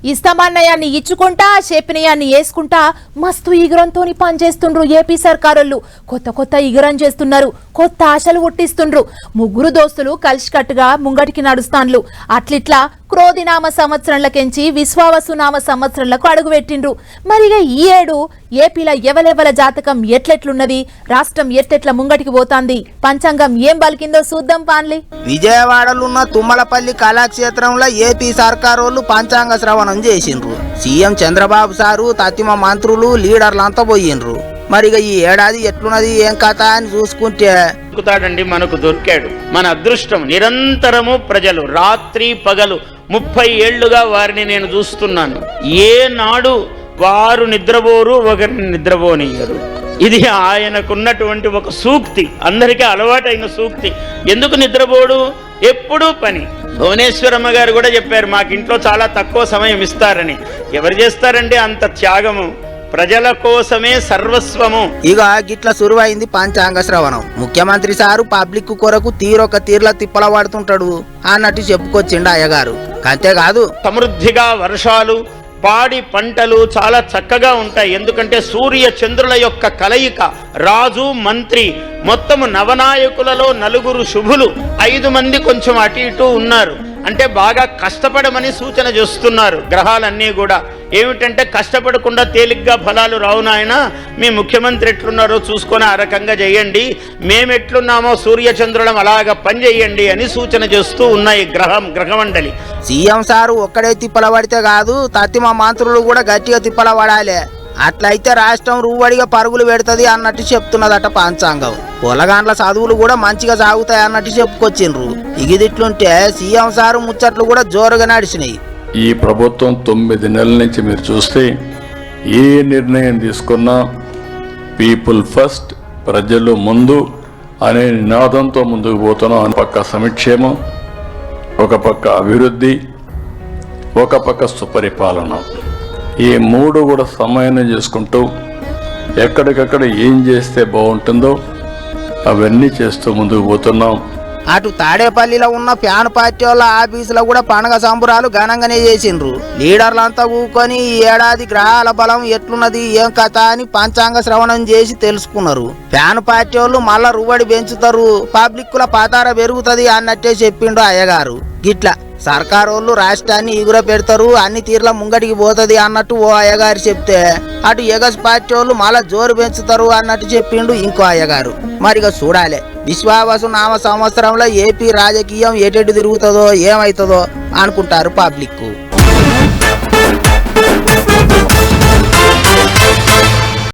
ఇస్తామన్నయాన్ని ఇచ్చుకుంటా చెప్పినయాన్ని వేసుకుంటా మస్తు ఇగురంతోని పనిచేస్తుండ్రు ఏపీ సర్కారోళ్ళు. కొత్త కొత్త ఇగురం చేస్తున్నారు, కొత్త ఆశలు పుట్టిస్తుండ్రు. ముగ్గురు దోస్తులు కలిసికట్టుగా ముంగటికి నడుస్తాన్లు. అట్లిట్లా క్రోధినామ సంవత్సరంలకెంచి విశ్వావసునామ సంవత్సరంలకు అడుగుపెట్టిండ్రు. మరిగా ఈ ఏడు ఏపీలో ఎవలెవల జాతకం ఎట్లెట్లున్నది, రాష్ట్రం ఎట్లెట్ల ముంగటికి పోతాంది, పంచాంగం ఏం బలికిందో చూద్దాం పాన్లి. విజయవాడలున్న తుమ్మలపల్లి కళాక్షేత్రంలో ఏపీ సర్కారోళ్ళు పంచాంగ శ్రవణం చేసిండ్రు. సీఎం చంద్రబాబు సారు, తత్తిమ మంత్రులు, లీడర్లంతా పోయిండ్రు. మరిగా ఈ ఏడాది ఎట్లున్నది ఏం కథ అని చూసుకుంటే దొరుకుతాడండి, మనకు దొరికాడు. మన అదృష్టం. నిరంతరము ప్రజలు రాత్రి పగలు 30 ఏళ్లుగా వారిని నేను చూస్తున్నాను. ఏనాడు వారు నిద్రపోరు, ఒకరిని నిద్రపోనియ్యరు. ఇది ఆయనకున్నటువంటి ఒక సూక్తి, అందరికీ అలవాటైన సూక్తి. ఎందుకు నిద్రపోడు? ఎప్పుడూ పని. భువనేశ్వరమ్మ గారు కూడా చెప్పారు, మాకింట్లో చాలా తక్కువ సమయం ఇస్తారని. ఎవరు చేస్తారండి అంత త్యాగము? ప్రజల కోసమే సర్వస్వము. ఇక గిట్ల సురువైంది పంచాంగ శ్రవణం. ముఖ్యమంత్రి సారు పబ్లిక్ కొరకు తీరొక తీర్ల తిప్పల పడుతుంటాడు అన్నట్టు చెప్పుకొచ్చిండు అయ్యగారు. అంతేకాదు సమృద్ధిగా వర్షాలు, పాడి పంటలు చాలా చక్కగా ఉంటాయి. ఎందుకంటే సూర్య చంద్రుల యొక్క కలయిక, రాజు మంత్రి మొత్తము నవనాయకులలో 4 శుభులు, 5 మంది కొంచెం అటు ఇటు ఉన్నారు. అంటే బాగా కష్టపడమని సూచన చేస్తున్నారు గ్రహాలన్నీ కూడా. ఏమిటంటే కష్టపడకుండా తేలిగ్గా ఫలాలు రావు నాయన, మీ ముఖ్యమంత్రి ఎట్లున్నారో చూసుకొని ఆ రకంగా చేయండి, మేమెట్లున్నామో సూర్యచంద్రులం అలాగా పని చేయండి అని సూచన చేస్తూ ఉన్నాయి గ్రహమండలి. సీఎం సారు ఒక్కడే తిప్పల పడితే కాదు, తత్తిమ మంత్రులు కూడా గట్టిగా తిప్పల పడాలి. అట్లయితే రాష్ట్రం రూవడిగా పరుగులు పెడుతుంది అన్నట్టు చెప్తున్నదట పంచాంగం. పొలగాండ్ల చదువులు కూడా మంచిగా సాగుతాయి అన్నట్టు చెప్పుకొచ్చిండ్రు. ఇగిదిట్లుంటే సీఎం సారు ముచ్చట్లు కూడా జోరుగా నడిచినాయి. ఈ ప్రభుత్వం 9 నెలల నుంచి మీరు చూస్తే ఏ నిర్ణయం తీసుకున్నా పీపుల్ ఫస్ట్, ప్రజలు ముందు అనే నినాదంతో ముందుకు పోతున్నాం. ఒక పక్క సంక్షేమం, ఒక పక్క అభివృద్ధి, ఒక పక్క సుపరిపాలన. ఈ 3 కూడా సమన్వయం చేసుకుంటూ ఎక్కడికక్కడ ఏం చేస్తే బాగుంటుందో అవన్నీ చేస్తూ ముందుకు పోతున్నాం. అటు తాడేపల్లిలో ఉన్న ఫ్యాన్ పార్టీ వాళ్ళ ఆఫీసులో కూడా పండుగ సంబరాలు ఘనంగానే చేసిండ్రు. లీడర్లంతా కూకొని ఈ ఏడాది గ్రహాల బలం ఎట్లున్నది ఏం కథ అని పంచాంగ శ్రవణం చేసి తెలుసుకున్నారు. ఫ్యాన్ పార్టీ వాళ్ళు మళ్ళా రువడి పెంచుతారు, పబ్లిక్ ల పాతార పెరుగుతుంది అన్నట్టే చెప్పిండు అయ్యగారు. గిట్లా సర్కారోళ్ళు రాష్ట్రాన్ని ఎగుర పెడతారు, అన్ని తీర్ల ముంగటికి పోతుంది అన్నట్టు ఓ అయ్యగారు చెప్తే, అటు ఎగస్ పార్టీ వాళ్ళు మళ్ళా జోరు పెంచుతారు అన్నట్టు చెప్పిండు ఇంకో అయ్యగారు. మరిగా చూడాలి విశ్వావసు నామ సంవత్సరంలో ఏపీ రాజకీయం ఎటెటు తిరుగుతుందో ఏమవుతుందో అనుకుంటారు పబ్లిక్.